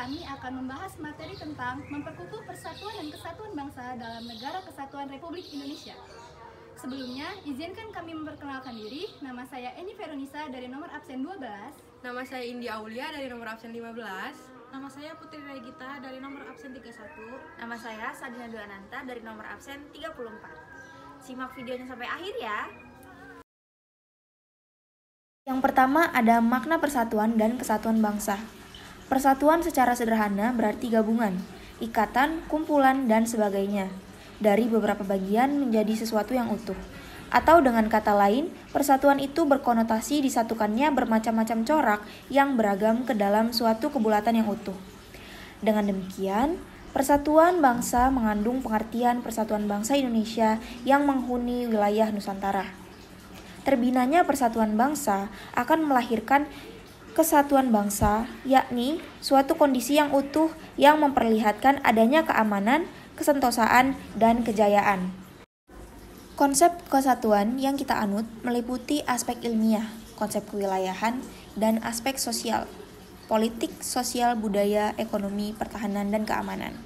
kami akan membahas materi tentang memperkukuh persatuan dan kesatuan bangsa dalam Negara Kesatuan Republik Indonesia. Sebelumnya, izinkan kami memperkenalkan diri. Nama saya Eni Veronisa dari nomor absen 12. Nama saya Indi Aulia dari nomor absen 15. Nama saya Putri Regita dari nomor absen 31. Nama saya Sadina Duananta dari nomor absen 34. Simak videonya sampai akhir ya. Yang pertama ada makna persatuan dan kesatuan bangsa. Persatuan secara sederhana berarti gabungan, ikatan, kumpulan, dan sebagainya dari beberapa bagian menjadi sesuatu yang utuh. Atau dengan kata lain, persatuan itu berkonotasi disatukannya bermacam-macam corak yang beragam ke dalam suatu kebulatan yang utuh. Dengan demikian, persatuan bangsa mengandung pengertian persatuan bangsa Indonesia yang menghuni wilayah Nusantara. Terbinanya persatuan bangsa akan melahirkan kesatuan bangsa, yakni suatu kondisi yang utuh yang memperlihatkan adanya keamanan, kesentosaan, dan kejayaan. Konsep kesatuan yang kita anut meliputi aspek ilmiah, konsep kewilayahan, dan aspek sosial, politik, sosial, budaya, ekonomi, pertahanan, dan keamanan.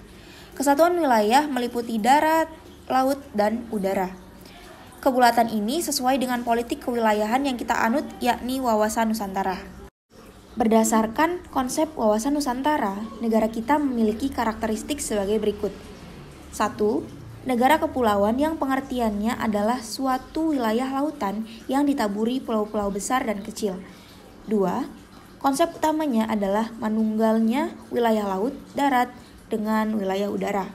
Kesatuan wilayah meliputi darat, laut, dan udara. Kebulatan ini sesuai dengan politik kewilayahan yang kita anut, yakni wawasan Nusantara. Berdasarkan konsep wawasan Nusantara, negara kita memiliki karakteristik sebagai berikut. 1. Negara kepulauan yang pengertiannya adalah suatu wilayah lautan yang ditaburi pulau-pulau besar dan kecil. 2. Konsep utamanya adalah manunggalnya wilayah laut, darat, dengan wilayah udara.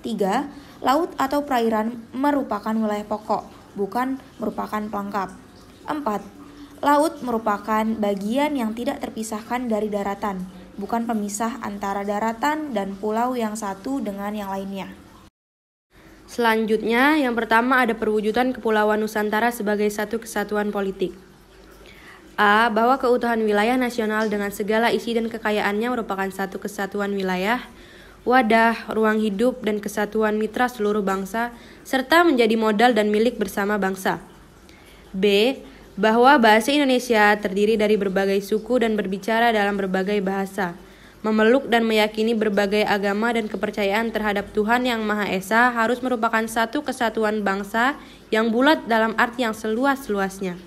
3. Laut atau perairan merupakan wilayah pokok, bukan merupakan pelengkap. 4. Laut merupakan bagian yang tidak terpisahkan dari daratan, bukan pemisah antara daratan dan pulau yang satu dengan yang lainnya. Selanjutnya, yang pertama ada perwujudan Kepulauan Nusantara sebagai satu kesatuan politik. A. Bahwa keutuhan wilayah nasional dengan segala isi dan kekayaannya merupakan satu kesatuan wilayah, wadah, ruang hidup, dan kesatuan mitra seluruh bangsa, serta menjadi modal dan milik bersama bangsa. B. Bahwa bahasa Indonesia terdiri dari berbagai suku dan berbicara dalam berbagai bahasa, memeluk dan meyakini berbagai agama dan kepercayaan terhadap Tuhan Yang Maha Esa harus merupakan satu kesatuan bangsa yang bulat dalam arti yang seluas-luasnya.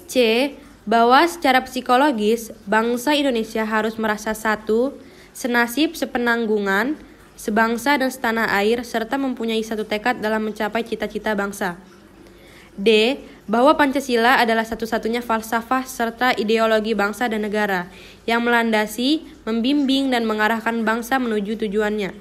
C. Bahwa secara psikologis, bangsa Indonesia harus merasa satu, senasib, sepenanggungan, sebangsa dan setanah air, serta mempunyai satu tekad dalam mencapai cita-cita bangsa. D. Bahwa Pancasila adalah satu-satunya falsafah serta ideologi bangsa dan negara yang melandasi, membimbing, dan mengarahkan bangsa menuju tujuannya.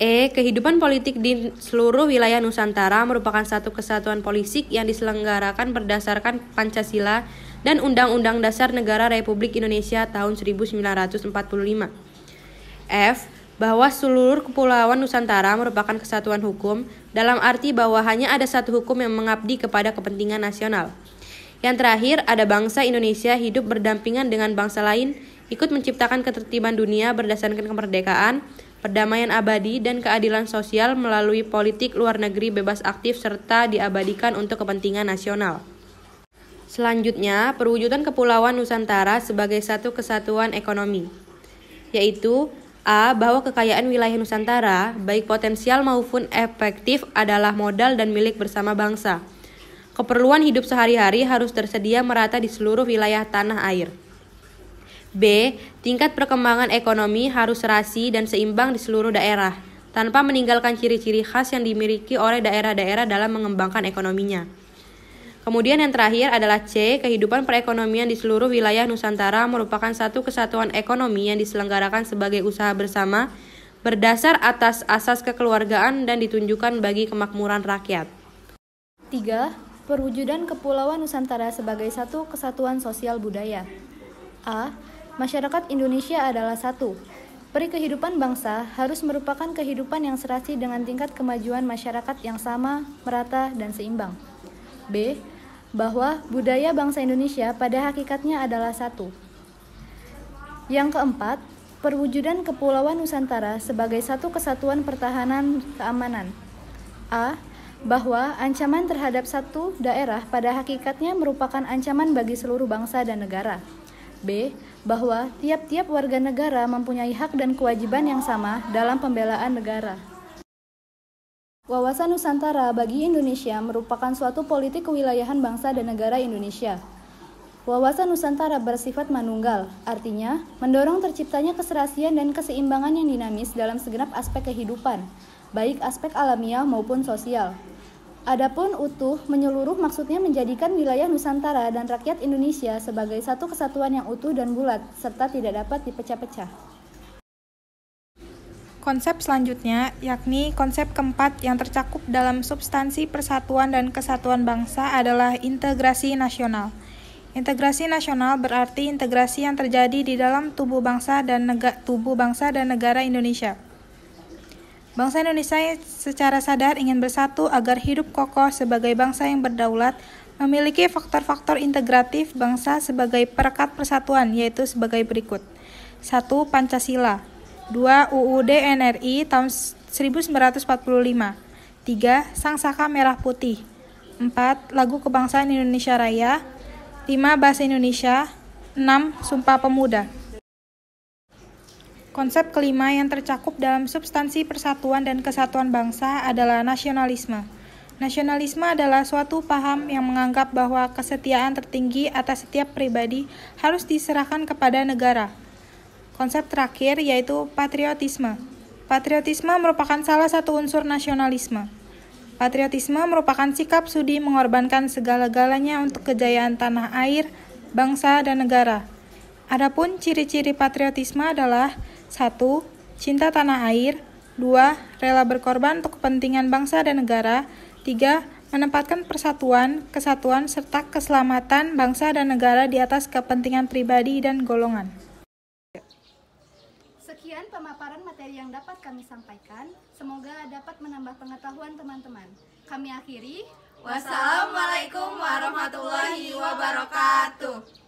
E. Kehidupan politik di seluruh wilayah Nusantara merupakan satu kesatuan politik yang diselenggarakan berdasarkan Pancasila dan Undang-Undang Dasar Negara Republik Indonesia tahun 1945. F. Bahwa seluruh kepulauan Nusantara merupakan kesatuan hukum dalam arti bahwa hanya ada satu hukum yang mengabdi kepada kepentingan nasional. Yang terakhir, ada bangsa Indonesia hidup berdampingan dengan bangsa lain, ikut menciptakan ketertiban dunia berdasarkan kemerdekaan, perdamaian abadi, dan keadilan sosial melalui politik luar negeri bebas aktif serta diabadikan untuk kepentingan nasional. Selanjutnya, perwujudan Kepulauan Nusantara sebagai satu kesatuan ekonomi, yaitu A. Bahwa kekayaan wilayah Nusantara, baik potensial maupun efektif, adalah modal dan milik bersama bangsa. Keperluan hidup sehari-hari harus tersedia merata di seluruh wilayah tanah air. B. Tingkat perkembangan ekonomi harus serasi dan seimbang di seluruh daerah, tanpa meninggalkan ciri-ciri khas yang dimiliki oleh daerah-daerah dalam mengembangkan ekonominya. Kemudian yang terakhir adalah C. Kehidupan perekonomian di seluruh wilayah Nusantara merupakan satu kesatuan ekonomi yang diselenggarakan sebagai usaha bersama, berdasar atas asas kekeluargaan dan ditunjukkan bagi kemakmuran rakyat. 3. Perwujudan Kepulauan Nusantara sebagai satu kesatuan sosial budaya. A. Masyarakat Indonesia adalah satu. Peri kehidupan bangsa harus merupakan kehidupan yang serasi dengan tingkat kemajuan masyarakat yang sama, merata, dan seimbang. B. Bahwa budaya bangsa Indonesia pada hakikatnya adalah satu. Yang keempat, perwujudan Kepulauan Nusantara sebagai satu kesatuan pertahanan keamanan. A. Bahwa ancaman terhadap satu daerah pada hakikatnya merupakan ancaman bagi seluruh bangsa dan negara. B. Bahwa tiap-tiap warga negara mempunyai hak dan kewajiban yang sama dalam pembelaan negara. Wawasan Nusantara bagi Indonesia merupakan suatu politik kewilayahan bangsa dan negara Indonesia. Wawasan Nusantara bersifat manunggal, artinya mendorong terciptanya keserasian dan keseimbangan yang dinamis dalam segenap aspek kehidupan, baik aspek alamiah maupun sosial. Adapun utuh menyeluruh maksudnya menjadikan wilayah Nusantara dan rakyat Indonesia sebagai satu kesatuan yang utuh dan bulat, serta tidak dapat dipecah-pecah. Konsep selanjutnya, yakni konsep keempat yang tercakup dalam substansi persatuan dan kesatuan bangsa adalah integrasi nasional. Integrasi nasional berarti integrasi yang terjadi di dalam tubuh bangsa dan negara Indonesia. Bangsa Indonesia secara sadar ingin bersatu agar hidup kokoh sebagai bangsa yang berdaulat, memiliki faktor-faktor integratif bangsa sebagai perekat persatuan, yaitu sebagai berikut. 1. Pancasila. 2. UUD NRI tahun 1945. 3. Sang Saka Merah Putih. 4. Lagu Kebangsaan Indonesia Raya. 5. Bahasa Indonesia. 6. Sumpah Pemuda. Konsep kelima yang tercakup dalam substansi persatuan dan kesatuan bangsa adalah nasionalisme. Nasionalisme adalah suatu paham yang menganggap bahwa kesetiaan tertinggi atas setiap pribadi harus diserahkan kepada negara. Konsep terakhir yaitu patriotisme. Patriotisme merupakan salah satu unsur nasionalisme. Patriotisme merupakan sikap sudi mengorbankan segala-galanya untuk kejayaan tanah air, bangsa, dan negara. Adapun ciri-ciri patriotisme adalah 1. Cinta tanah air. 2. Rela berkorban untuk kepentingan bangsa dan negara. 3. Menempatkan persatuan, kesatuan, serta keselamatan bangsa dan negara di atas kepentingan pribadi dan golongan. Sekian pemaparan materi yang dapat kami sampaikan. Semoga dapat menambah pengetahuan teman-teman. Kami akhiri. Wassalamualaikum warahmatullahi wabarakatuh.